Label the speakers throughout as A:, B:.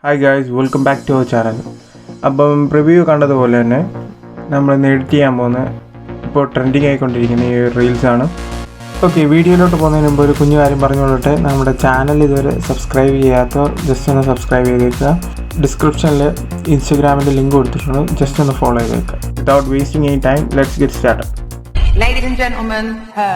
A: Hi guys, welcome back to our channel. അപ്പം preview കണ്ടതുപോലെ തന്നെ നമ്മൾ ഇന്ന് എഡിറ്റ് ചെയ്യാൻ പോകുന്ന ഇപ്പോൾ ട്രെൻഡിങ് ആയിക്കൊണ്ടിരിക്കുന്ന ഈ റീൽസാണ്. ഓക്കെ, വീഡിയോയിലോട്ട് പോകുന്നതിന് മുമ്പ് ഒരു കുഞ്ഞു കാര്യം പറഞ്ഞുകൊള്ളട്ടെ. നമ്മുടെ ചാനൽ ഇതുവരെ സബ്സ്ക്രൈബ് ചെയ്യാത്തവർ ജസ്റ്റ് ഒന്ന് സബ്സ്ക്രൈബ് ചെയ്തേക്കുക. ഡിസ്ക്രിപ്ഷനിൽ ഇൻസ്റ്റഗ്രാമിൻ്റെ ലിങ്ക് കൊടുത്തിട്ടുണ്ട്, ജസ്റ്റ് ഒന്ന് ഫോളോ ചെയ്തേക്കുക. Without wasting any time, let's get started.
B: Ladies and gentlemen, her.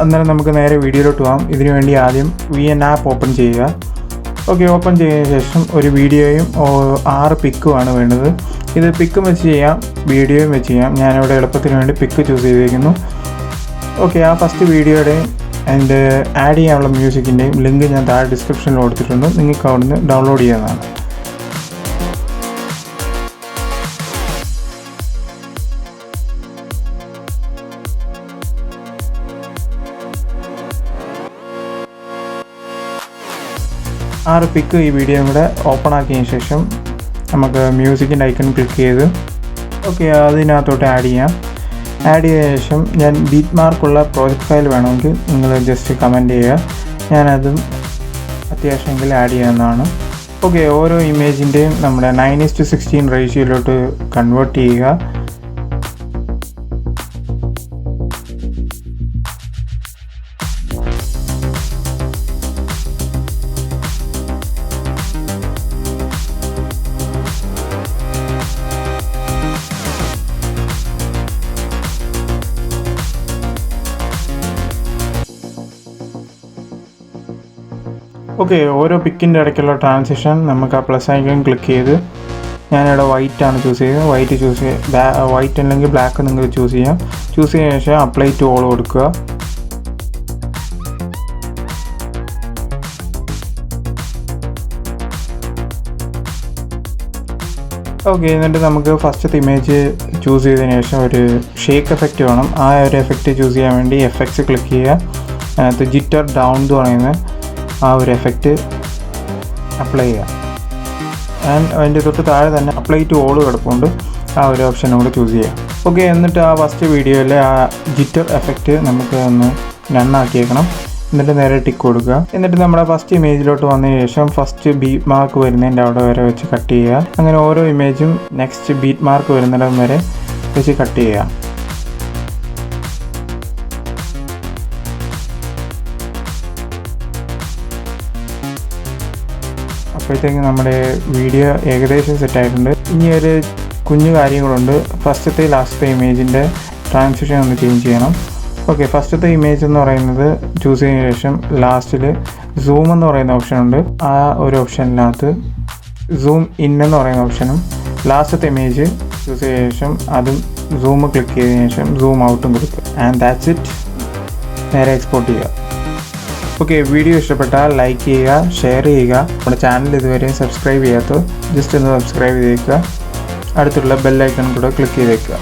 A: അന്നേരം നമുക്ക് നേരെ വീഡിയോയിലോട്ട് പോകാം. ഇതിനു വേണ്ടി ആദ്യം VN ആപ്പ് ഓപ്പൺ ചെയ്യുക. ഓക്കെ, ഓപ്പൺ ചെയ്തതിന് ശേഷം ഒരു വീഡിയോയും 6 പിക്കുമാണ് വേണ്ടത്. ഇത് പിക്കും വെച്ച് ചെയ്യാം, വീഡിയോയും വെച്ച് ചെയ്യാം. ഞാനിവിടെ എളുപ്പത്തിന് വേണ്ടി പിക്ക് ചൂസ് ചെയ്തിരിക്കുന്നു. ഓക്കെ, ആ ഫസ്റ്റ് വീഡിയോയുടെയും അതിൻ്റെ ആഡ് ചെയ്യാനുള്ള മ്യൂസിക്കിൻ്റെയും ലിങ്ക് ഞാൻ താഴെ ഡിസ്ക്രിപ്ഷനിൽ കൊടുത്തിട്ടുണ്ട്. നിങ്ങൾക്ക് അവിടുന്ന് ഡൗൺലോഡ് ചെയ്യാവുന്നതാണ്. ആറ് പിക്ക് ഈ വീഡിയോയും കൂടെ ഓപ്പൺ ആക്കിയതിന് ശേഷം നമുക്ക് മ്യൂസിക്കിൻ്റെ ഐക്കൺ ക്ലിക്ക് ചെയ്ത് ഓക്കെ അതിനകത്തോട്ട് ആഡ് ചെയ്യാം. ആഡ് ചെയ്തതിന് ശേഷം ഞാൻ ബീറ്റ് മാർക്കുള്ള പ്രോജക്റ്റ് ഫയൽ വേണമെങ്കിൽ നിങ്ങൾ ജസ്റ്റ് കമൻറ്റ് ചെയ്യുക. ഞാനതും അത്യാവശ്യമെങ്കിൽ ആഡ് ചെയ്യാവുന്നതാണ്. ഓക്കെ, ഓരോ ഇമേജിൻ്റെയും നമ്മുടെ 9:16 റേഷ്യോയിലോട്ട് കൺവേർട്ട് ചെയ്യുക. ഓക്കെ, ഓരോ പിക്കിൻ്റെ ഇടയ്ക്കുള്ള ട്രാൻസിഷൻ നമുക്ക് ആ പ്ലസ് ഐക്കൺ ക്ലിക്ക് ചെയ്ത് ഞാനിവിടെ വൈറ്റാണ് ചൂസ് ചെയ്തത്. വൈറ്റ് ചൂസ് ചെയ്യുക, വൈറ്റ് അല്ലെങ്കിൽ ബ്ലാക്ക് നിങ്ങൾക്ക് ചൂസ് ചെയ്യാം. ചൂസ് ചെയ്തതിന് ശേഷം അപ്ലൈ ടു ഓൾ കൊടുക്കുക. ഓക്കെ, എന്നിട്ട് നമുക്ക് ഫസ്റ്റത്തെ ഇമേജ് ചൂസ് ചെയ്തതിന് ശേഷം ഒരു ഷേക്ക് എഫക്റ്റ് വേണം. ആ ഒരു എഫക്റ്റ് ചൂസ് ചെയ്യാൻ വേണ്ടി എഫക്ട്സ് ക്ലിക്ക് ചെയ്യുക. അതിനകത്ത് ജിറ്റർ ഡൗൺ എന്ന് പറയുന്നത് ആ ഒരു എഫക്റ്റ് അപ്ലൈ ചെയ്യുക. ആൻഡ് അതിൻ്റെ തൊട്ട് താഴെ തന്നെ അപ്ലൈ ടു ഓൾ കിടപ്പുണ്ട്, ആ ഒരു ഓപ്ഷനും കൂടെ ചൂസ് ചെയ്യാം. ഓക്കെ, എന്നിട്ട് ആ ഫസ്റ്റ് വീഡിയോയിലെ ആ ജിറ്റർ എഫക്റ്റ് നമുക്ക് ഒന്ന് നന്നാക്കിയേക്കണം. എന്നിട്ട് നേരെ ടിക്ക് കൊടുക്കുക. എന്നിട്ട് നമ്മുടെ ഫസ്റ്റ് ഇമേജിലോട്ട് വന്നതിന് ശേഷം ഫസ്റ്റ് ബീറ്റ് മാർക്ക് വരുന്നതിൻ്റെ അവിടെ വരെ വെച്ച് കട്ട് ചെയ്യുക. അങ്ങനെ ഓരോ ഇമേജും നെക്സ്റ്റ് ബീറ്റ് മാർക്ക് വരുന്നിടം വരെ വെച്ച് കട്ട് ചെയ്യുക. അപ്പോഴത്തേക്ക് നമ്മുടെ വീഡിയോ ഏകദേശം സെറ്റായിട്ടുണ്ട്. ഇനി ഒരു കുഞ്ഞു കാര്യങ്ങളുണ്ട്. ഫസ്റ്റത്തെ ലാസ്റ്റത്തെ ഇമേജിൻ്റെ ട്രാൻസിഷൻ ഒന്ന് ചേഞ്ച് ചെയ്യണം. ഓക്കെ, ഫസ്റ്റത്തെ ഇമേജ് എന്ന് പറയുന്നത് ചൂസ് ചെയ്തതിന് ശേഷം ലാസ്റ്റിൽ സൂം എന്ന് പറയുന്ന ഓപ്ഷനുണ്ട്. ആ ഒരു ഓപ്ഷനിനകത്ത് സൂം ഇൻ എന്ന് പറയുന്ന ഓപ്ഷനും ലാസ്റ്റത്തെ ഇമേജ് ചൂസ് ചെയ്ത ശേഷം അതും സൂം ക്ലിക്ക് ചെയ്തതിന് ശേഷം സൂം ഔട്ടും കൊടുക്കുക. And that's it. നേരെ എക്സ്പോർട്ട് ചെയ്യുക. ഓക്കെ, വീഡിയോ ഇഷ്ടപ്പെട്ടാൽ ലൈക്ക് ചെയ്യുക, ഷെയർ ചെയ്യുക. നമ്മുടെ ചാനൽ ഇതുവരെ സബ്സ്ക്രൈബ് ചെയ്യാത്തോ ജസ്റ്റ് ഒന്ന് സബ്സ്ക്രൈബ് ചെയ്തേക്കുക. അടുത്തുള്ള ബെൽ ഐക്കൺ കൂടെ ക്ലിക്ക് ചെയ്തേക്കുക.